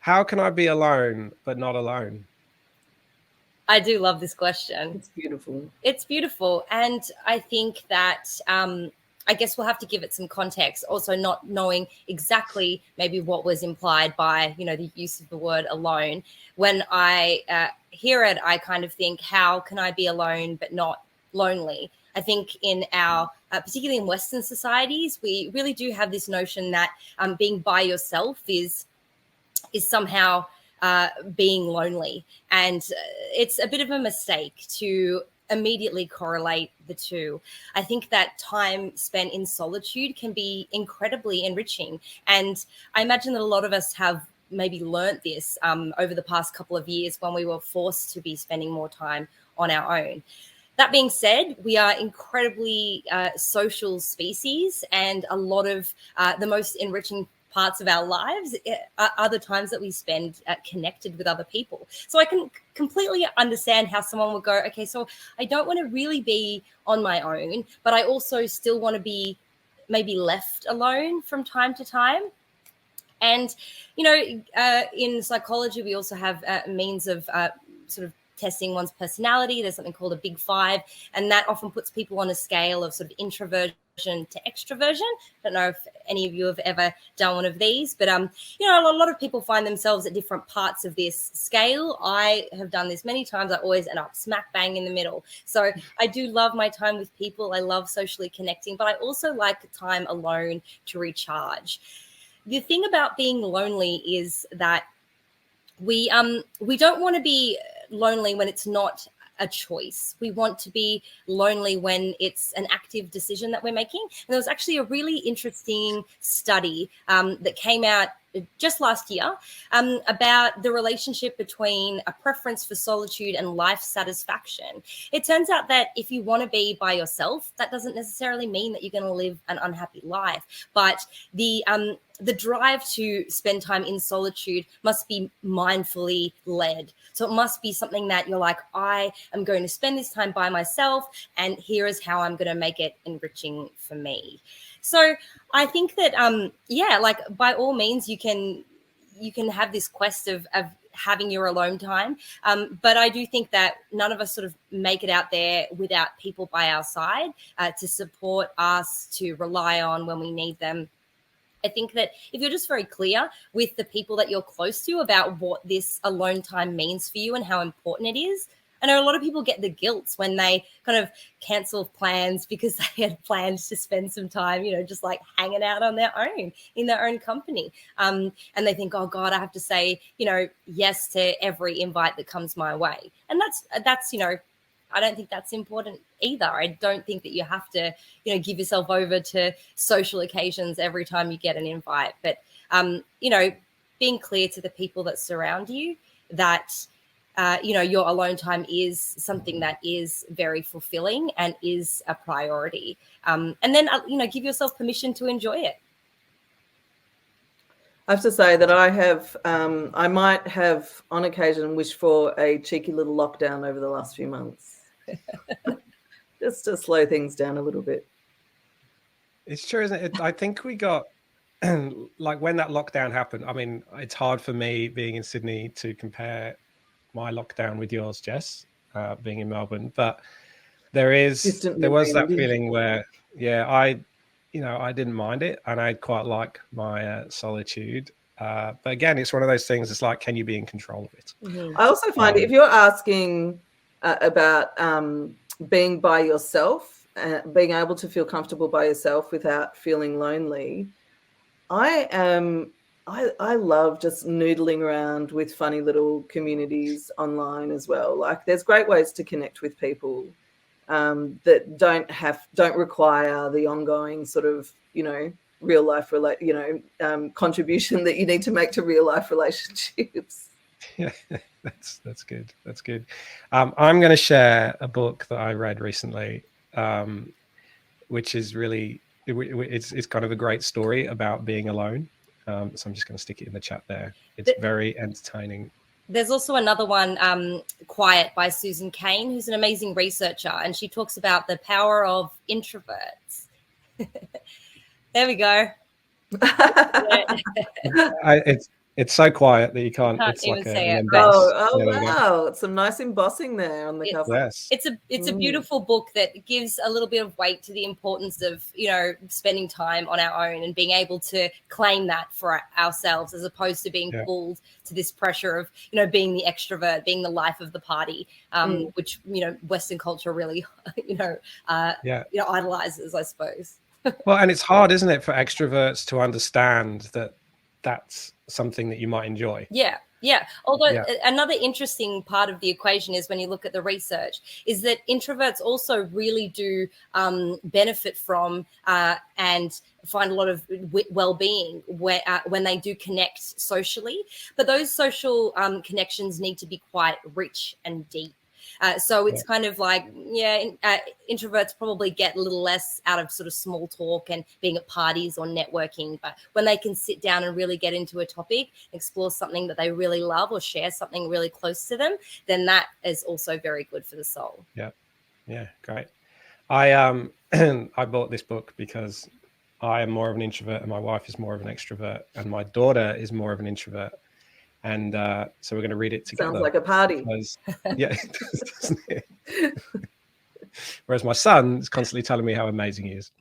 How can I be alone but not alone? I do love this question. It's beautiful. It's beautiful. And I think that I guess we'll have to give it some context. Also, not knowing exactly maybe what was implied by, the use of the word alone. When I hear it, I kind of think, how can I be alone but not lonely? I think in our, particularly in Western societies, we really do have this notion that being by yourself is somehow being lonely. And it's a bit of a mistake to immediately correlate the two. I think that time spent in solitude can be incredibly enriching. And I imagine that a lot of us have maybe learnt this over the past couple of years when we were forced to be spending more time on our own. That being said, we are incredibly social species, and a lot of the most enriching parts of our lives are the times that we spend connected with other people. So I can completely understand how someone would go, okay, so I don't want to really be on my own, but I also still want to be maybe left alone from time to time. And, in psychology, we also have means of sort of testing one's personality. There's something called a Big Five, and that often puts people on a scale of sort of introversion to extroversion. I don't know if any of you have ever done one of these, but a lot of people find themselves at different parts of this scale. I have done this many times. I always end up smack bang in the middle. So I do love my time with people. I love socially connecting, but I also like time alone to recharge. The thing about being lonely is that we don't want to be lonely when it's not a choice. We want to be lonely when it's an active decision that we're making. And there was actually a really interesting study that came out just last year about the relationship between a preference for solitude and life satisfaction. It turns out that if you want to be by yourself, that doesn't necessarily mean that you're going to live an unhappy life. But the drive to spend time in solitude must be mindfully led. So it must be something that you're like, I am going to spend this time by myself, and here is how I'm going to make it enriching for me. So I think that, by all means, you can have this quest of having your alone time. But I do think that none of us sort of make it out there without people by our side to support us, to rely on when we need them. I think that if you're just very clear with the people that you're close to about what this alone time means for you and how important it is. I know a lot of people get the guilt when they kind of cancel plans because they had plans to spend some time, just like hanging out on their own in their own company. And they think, oh God, I have to say, yes to every invite that comes my way. And that's I don't think that's important either. I don't think that you have to, give yourself over to social occasions every time you get an invite. But, being clear to the people that surround you that, your alone time is something that is very fulfilling and is a priority. And then, give yourself permission to enjoy it. I have to say that I might have on occasion wished for a cheeky little lockdown over the last few months. Just to slow things down a little bit. It's true, isn't it? I think we got like when that lockdown happened. I mean, it's hard for me being in Sydney to compare my lockdown with yours, Jess, being in Melbourne. But there was that feeling where, I didn't mind it, and I quite like my solitude. But again, it's one of those things. It's like, can you be in control of it? Mm-hmm. I also find if you're asking about being by yourself, being able to feel comfortable by yourself without feeling lonely, I love just noodling around with funny little communities online as well. Like, there's great ways to connect with people that don't require the ongoing sort of real life contribution that you need to make to real life relationships. Yeah, that's good. That's good. I'm going to share a book that I read recently, which is really it's kind of a great story about being alone. So I'm just going to stick it in the chat there. It's very entertaining. There's also another one, Quiet by Susan Cain, who's an amazing researcher, and she talks about the power of introverts. There we go. It's so quiet that you can't. Can't It's even like say an it. emboss. Oh, Yeah, there we go. wow. It's some nice embossing there on the It's- cover. Yes. It's a beautiful book that gives a little bit of weight to the importance of, you know, spending time on our own and being able to claim that for ourselves, as opposed to being pulled to this pressure of, you know, being the extrovert, being the life of the party, which, you know, Western culture really, you know, idolizes, I suppose. Well, and it's hard, isn't it, for extroverts to understand that that's something that you might enjoy. Yeah. Although another interesting part of the equation is when you look at the research is that introverts also really do benefit from and find a lot of well-being when they do connect socially. But those social connections need to be quite rich and deep. So it's kind of like, introverts probably get a little less out of sort of small talk and being at parties or networking. But when they can sit down and really get into a topic, explore something that they really love or share something really close to them, then that is also very good for the soul. Yeah, great. I I bought this book because I am more of an introvert and my wife is more of an extrovert and my daughter is more of an introvert. And so we're going to read it together. Sounds like a party. Because, it does, doesn't it? Whereas my son is constantly telling me how amazing he is.